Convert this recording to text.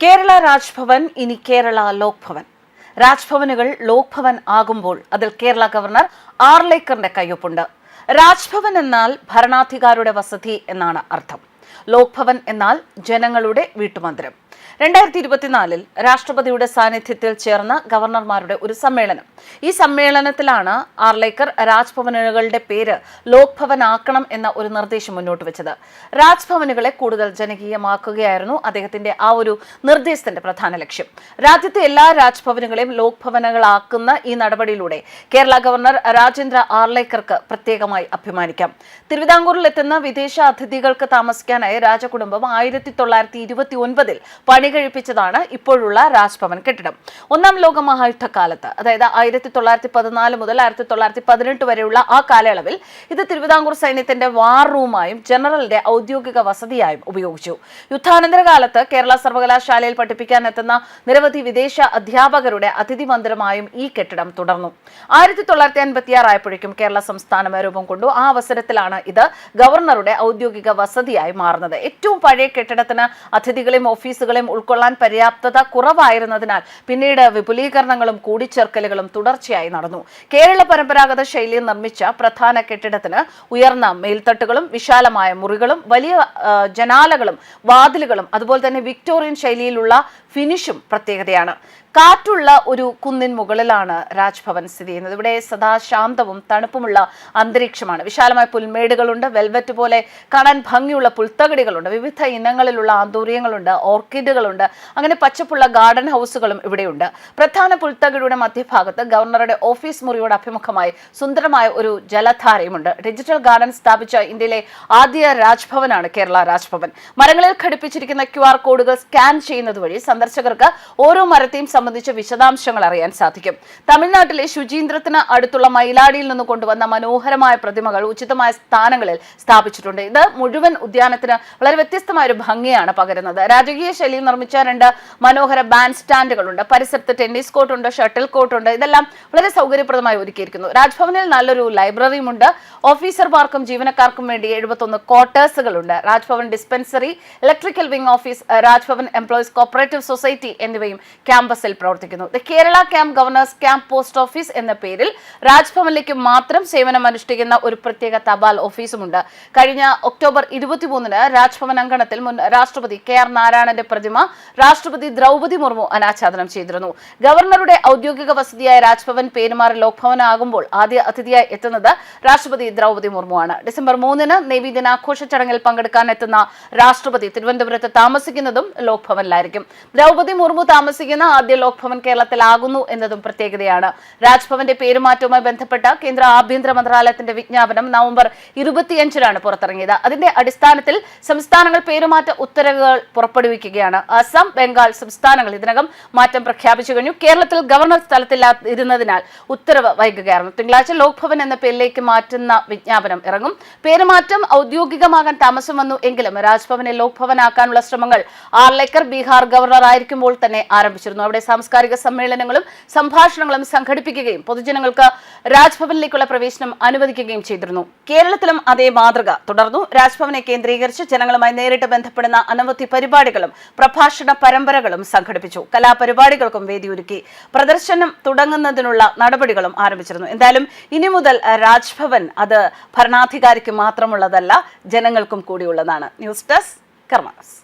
കേരള രാജ്ഭവൻ ഇനി കേരള ലോക്ഭവൻ. രാജ്ഭവനുകൾ ലോക്ഭവൻ ആകുമ്പോൾ അതിൽ കേരള ഗവർണർ ആർലേക്കറിന്റെ കയ്യൊപ്പുണ്ട്. രാജ്ഭവൻ എന്നാൽ ഭരണാധികാരിയുടെ വസതി എന്നാണ് അർത്ഥം. ലോക്ഭവൻ എന്നാൽ ജനങ്ങളുടെ വീട്ടുമന്ദിരം. 2024 രാഷ്ട്രപതിയുടെ സാന്നിധ്യത്തിൽ ചേർന്ന ഗവർണർമാരുടെ ഒരു സമ്മേളനം. ഈ സമ്മേളനത്തിലാണ് ആർലേക്കർ രാജ്ഭവനുകളുടെ പേര് ലോക്ഭവൻ ആക്കണം എന്ന ഒരു നിർദ്ദേശം മുന്നോട്ട് വെച്ചത്. രാജ്ഭവനുകളെ കൂടുതൽ ജനകീയമാക്കുകയായിരുന്നു അദ്ദേഹത്തിന്റെ ആ ഒരു നിർദ്ദേശത്തിന്റെ പ്രധാന ലക്ഷ്യം. രാജ്യത്തെ എല്ലാ രാജ്ഭവനുകളെയും ലോക്ഭവനുകളാക്കുന്ന ഈ നടപടിയിലൂടെ കേരള ഗവർണർ രാജേന്ദ്ര ആർലേക്കർക്ക് പ്രത്യേകമായി അഭിമാനിക്കാം. തിരുവിതാംകൂറിൽ എത്തുന്ന വിദേശ അതിഥികൾക്ക് താമസിക്കാനായി രാജകുടുംബം 1929 പണി കഴിപ്പിച്ചതാണ് ഇപ്പോഴുള്ള രാജ്ഭവൻ കെട്ടിടം. ഒന്നാം ലോക മഹായുദ്ധകാലത്ത്, അതായത് 1914 മുതൽ 1918 വരെയുള്ള ആ കാലയളവിൽ ഇത് തിരുവിതാംകൂർ സൈന്യത്തിന്റെ വാർ റൂമായും ജനറലിന്റെ ഔദ്യോഗിക വസതിയായും ഉപയോഗിച്ചു. യുദ്ധാനന്തര കാലത്ത് കേരള സർവകലാശാലയിൽ പഠിപ്പിക്കാനെത്തുന്ന നിരവധി വിദേശ അധ്യാപകരുടെ അതിഥി മന്ദിരമായും ഈ കെട്ടിടം തുടർന്നു. 1956 ആയപ്പോഴേക്കും കേരള സംസ്ഥാനം രൂപം കൊണ്ടു. ആ അവസരത്തിലാണ് ഇത് ഗവർണറുടെ ഔദ്യോഗിക വസതിയായി മാറുന്നത്. ഏറ്റവും പഴയ കെട്ടിടത്തിന് അതിഥികളെയും ഓഫീസുകളെയും ഉൾക്കൊള്ളാൻ പര്യാപ്തത കുറവായിരുന്നതിനാൽ പിന്നീട് വിപുലീകരണങ്ങളും കൂടിച്ചേർക്കലുകളും തുടർച്ചയായി നടന്നു. കേരള പരമ്പരാഗത ശൈലിയിൽ നിർമ്മിച്ച പ്രധാന കെട്ടിടത്തിന് ഉയർന്ന മേൽത്തട്ടുകളും വിശാലമായ മുറികളും വലിയ ജനാലകളും വാതിലുകളും അതുപോലെ തന്നെ വിക്ടോറിയൻ ശൈലിയിലുള്ള ഫിനിഷും പ്രത്യേകതയാണ്. കാറ്റുള്ള ഒരു കുന്നിൻ മുകളിലാണ് രാജ്ഭവൻ സ്ഥിതി ചെയ്യുന്നത്. ഇവിടെ സദാ ശാന്തവും തണുപ്പുമുള്ള അന്തരീക്ഷമാണ്. വിശാലമായ പുൽമേടുകളുണ്ട്, വെൽവെറ്റ് പോലെ കാണാൻ ഭംഗിയുള്ള പുൽത്തകടികളുണ്ട്, വിവിധ ഇനങ്ങളിലുള്ള ആന്തൂര്യങ്ങളുണ്ട്, ഓർക്കിഡുകളുണ്ട്, അങ്ങനെ പച്ചപ്പുള്ള ഗാർഡൻ ഹൗസുകളും ഇവിടെയുണ്ട്. പ്രധാന പുൽത്തകടിയുടെ മധ്യഭാഗത്ത് ഗവർണറുടെ ഓഫീസ് മുറിയോട് അഭിമുഖമായി സുന്ദരമായ ഒരു ജലധാരയുമുണ്ട്. ഡിജിറ്റൽ ഗാർഡൻ സ്ഥാപിച്ച ഇന്ത്യയിലെ ആദ്യ രാജ്ഭവനാണ് കേരള രാജ്ഭവൻ. മരങ്ങളിൽ ഘടിപ്പിച്ചിരിക്കുന്ന QR കോഡുകൾ സ്കാൻ ചെയ്യുന്നത് വഴി സന്ദർശകർക്ക് ഓരോ മരത്തെയും സംബന്ധിച്ച വിശദാംശങ്ങൾ അറിയാൻ സാധിക്കും. തമിഴ്നാട്ടിലെ ശുചീന്ദ്രത്തിന് അടുത്തുള്ള മയിലാടിയിൽ നിന്ന് കൊണ്ടുവന്ന മനോഹരമായ പ്രതിമകൾ ഉചിതമായ സ്ഥാനങ്ങളിൽ സ്ഥാപിച്ചിട്ടുണ്ട്. ഇത് മുഴുവൻ ഉദ്യാനത്തിന് വളരെ വ്യത്യസ്തമായ ഒരു ഭംഗിയാണ് പകരുന്നത്. രാജകീയ ശൈലിയിൽ നിർമ്മിച്ച 2 മനോഹര ബാൻഡ് സ്റ്റാൻഡുകളുണ്ട്. പരിസരത്ത് ടെന്നീസ് കോർട്ടുണ്ട്, ഷട്ടിൽ കോർട്ടുണ്ട്. ഇതെല്ലാം വളരെ സൗകര്യപ്രദമായി ഒരുക്കിയിരിക്കുന്നു. രാജ്ഭവനിൽ നല്ലൊരു ലൈബ്രറിയുമുണ്ട്. ഓഫീസർമാർക്കും ജീവനക്കാർക്കും വേണ്ടി 71 ക്വാർട്ടേഴ്സുകളുണ്ട്. Rajbhavan dispensary, electrical wing office, Rajbhavan employees cooperative society എന്നിവയും ക്യാമ്പസിൽ പ്രവർത്തിക്കുന്നു. The Kerala camp governors camp post office എന്ന പേരിൽ രാജ്ഭവനിലേക്ക് മാത്രം സേവനം അനുഷ്ഠിക്കുന്ന ഒരു പ്രത്യേക തപാൽ ഓഫീസുമുണ്ട്. കഴിഞ്ഞ ഒക്ടോബർ 23 രാജ്ഭവൻ അങ്കണത്തിൽ മുൻ രാഷ്ട്രപതി KR നാരായണന്റെ പ്രതിമ രാഷ്ട്രപതി ദ്രൗപദി മുർമു അനാച്ഛാദനം ചെയ്തിരുന്നു. ഗവർണറുടെ ഔദ്യോഗിക വസതിയായ രാജ്ഭവൻ പേരുമാറി ലോക്ഭവൻ ആകുമ്പോൾ ആദ്യ അതിഥിയായി എത്തുന്നത് രാഷ്ട്രപതി ദ്രൗപദി മുർമു ആണ്. ഡിസംബർ 3 നേവി ദിനാഘോഷ ചടങ്ങിൽ പങ്കെടുക്കാൻ എത്തുന്ന രാഷ്ട്രപതി തിരുവനന്തപുരത്ത് താമസിക്കുന്നതും ലോക്ഭവനിലായിരിക്കും. ദ്രൗപദി മുർമു താമസിക്കുന്ന ആദ്യ ലോക്ഭവൻ കേരളത്തിലാകുന്നു എന്നതും പ്രത്യേകതയാണ്. രാജ്ഭവന്റെ പേരുമാറ്റവുമായി ബന്ധപ്പെട്ട കേന്ദ്ര ആഭ്യന്തര മന്ത്രാലയത്തിന്റെ വിജ്ഞാപനം നവംബർ 25 പുറത്തിറങ്ങിയത്. അതിന്റെ അടിസ്ഥാനത്തിൽ സംസ്ഥാനങ്ങൾ പേരുമാറ്റ ഉത്തരവുകൾ പുറപ്പെടുവിക്കുകയാണ്. അസം, ബംഗാൾ സംസ്ഥാനങ്ങൾ ഇതിനകം മാറ്റം പ്രഖ്യാപിച്ചു കഴിഞ്ഞു. കേരളത്തിൽ ഗവർണർ സ്ഥലത്തില്ലാതിരുന്നതിനാൽ ഉത്തരവ് വൈകുകയായിരുന്നു. തിങ്കളാഴ്ച ലോക്ഭവൻ എന്ന പേരിലേക്ക് മാറ്റുന്ന വിജ്ഞാപനം ഇറങ്ങും. പേരുമാറ്റം ഔദ്യോഗികമാകാൻ താമസം വന്നു എങ്കിലും രാജ്ഭവനെ ലോക്ഭവനാക്കാനുള്ള ശ്രമങ്ങൾ ആർലേക്കർ ബീഹാർ ഗവർണർ ആയിരിക്കുമ്പോൾ തന്നെ ആരംഭിച്ചിരുന്നു. അവിടെ സാംസ്കാരിക സമ്മേളനങ്ങളും സംഭാഷണങ്ങളും സംഘടിപ്പിക്കുകയും പൊതുജനങ്ങൾക്ക് രാജ്ഭവനിലേക്കുള്ള പ്രവേശനം അനുവദിക്കുകയും ചെയ്തിരുന്നു. കേരളത്തിലും അതേ മാതൃക തുടർന്നു. രാജ്ഭവനെ കേന്ദ്രീകരിച്ച് ജനങ്ങളുമായി നേരിട്ട് ബന്ധപ്പെടുന്ന അനവധി പരിപാടികളും പ്രഭാഷണ പരമ്പരകളും സംഘടിപ്പിച്ചു. കലാപരിപാടികൾക്കും വേദിയൊരുക്കി. പ്രദർശനം തുടങ്ങുന്നതിനുള്ള നടപടികളും ആരംഭിച്ചിരുന്നു. എന്തായാലും ഇനി മുതൽ രാജ്ഭവൻ അത് ഭരണാധികാരിക്ക് മാത്രമുള്ളതല്ല, ജനങ്ങൾക്കും കൂടിയുള്ളതാണ്. ന്യൂസ് ഡെസ്ക് കർമ്മ ന്യൂസ്.